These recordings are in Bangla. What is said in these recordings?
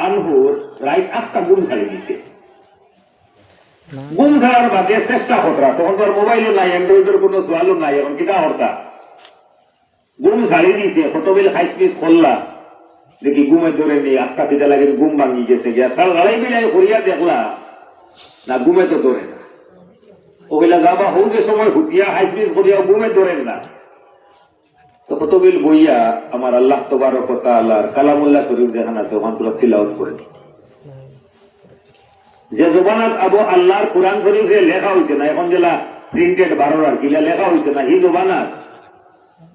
আনহুর রাইট আটটা গুম ছাড়ি দিছে। গুম ছাড়ার বাদে চেষ্টা হতরা, তখন তো আর মোবাইলও নাই, অ্যান্ড্রয়েডের কোনো সোয়ালও নাই, এখন কিতা হরতা গুম ছাড়ি দিছে। কতবিল হাইস পিস করলা দেখি গুমে ধরে নি, আটটা পিতা লাগে গুম ভাঙি গেছে গিয়া সাল লড়াই মিলাই করিয়া দেখলা না গুমে তো ধরে না। ওগুলা যাবা হৌ যে সময় হুটিয়া হাইস পিস করিয়া গুমে ধরেন না। তো কতবিল বইয়া আমার আল্লাহ তবারক ওয়া তাআলার কালামুল্লাহ শরীফ যেখানে আছে ওখান তুলা তিলাওয়াত করে যে জবানাত আবু আল্লাহর কোরআন শরীফে লেখা হয়েছে না, এখন যেলা প্রিন্টেড 12 আর কিলা লেখা হয়েছে না, হি জবানাত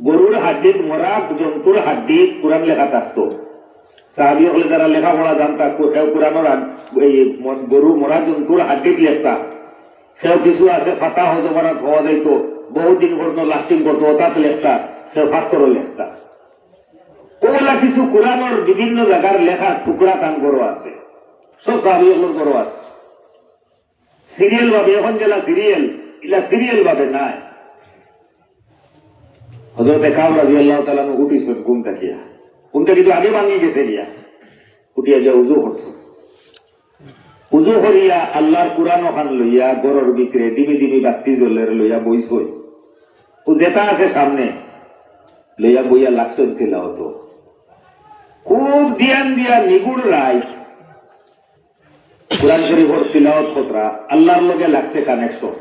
গরুর হাড্ডিত মরা জন্তুর হাড্ডিত কোরআন লেখা থাকতো। সাহাবী হলে যারা লেখাপড়া জানতা কোরআনের এই গরু মরা জন্তুর হাড্ডিত লেখতা। সেও কিছু আছে ফাতা জবানাত হওয়া যাইতো, বহুদিন পর্যন্ত লাস্টিং করতো, ওটাত লেখতা, সেও ফাত্তরও লেখতা। ওগুলা কিছু কোরআনের বিভিন্ন জায়গার লেখার টুকরা কান গরু আছে, সব সাহাবী হলের গরু আছে সিরিয়াল ভাবে। এখন যেলা সিরিয়াল ইলা সিরিয়াল ভাবে নাই। হযরত কাব রাদিয়াল্লাহু তাআলা উঠিছেন ঘুম থাকিয়া, ঘুম থেকে তো আগে ভাঙি গেছে গিয়া, উঠিয়া গিয়া উজু করছে। উজু করিয়া আল্লাহর কোরআন ওখান লইয়া গরর ভিতরে দিবি দিবি বাতি জ্বলের লইয়া বইছই। ও যেটা আছে সামনে লইয়া বইয়া লাগছেন তিলাওয়াত। খুব ধ্যান দিয়া নিগুড় রাত কোরআন শরীফের তিলাওয়াত করা আল্লাহর লগে লাগছে কানেকশন।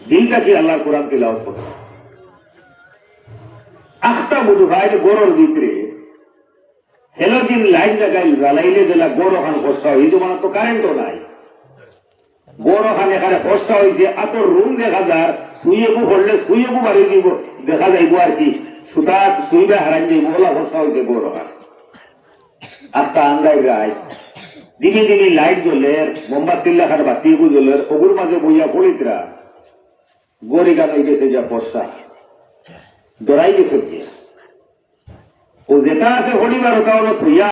দিনটা কি আল্লাহর কোরআন তিলাওয়াত করা আখটা বুধ ভাই গরর ভিতরে হেলোজিন লাইট জায়গায় জ্বালাইলে যেলা গড় ওখান কষ্ট হয়, এই জমানা তো কারেন্টও নাই। গড় ওখান এখানে কষ্ট হয়েছে, এত রুম দেখা যায়, সুইয়েবু পড়লে সুইয়েবু বাড়ি দিব দেখা যাইব আর কি, সুতা সুইবে হারাই যাইব, ওলা কষ্ট হয়েছে গড় ওখান। আখটা আন্দায় গায় দিনে দিনে লাইট জ্বলের, মোমবাতির লেখার বাতি জ্বলের, ওগুর মাঝে বইয়া পড়িতরা গড়ি গান হয়ে গেছে যা বর্ষা দৌড়াই গেছে। ও যেটা আছে হরিবার ওটা হলো থইয়া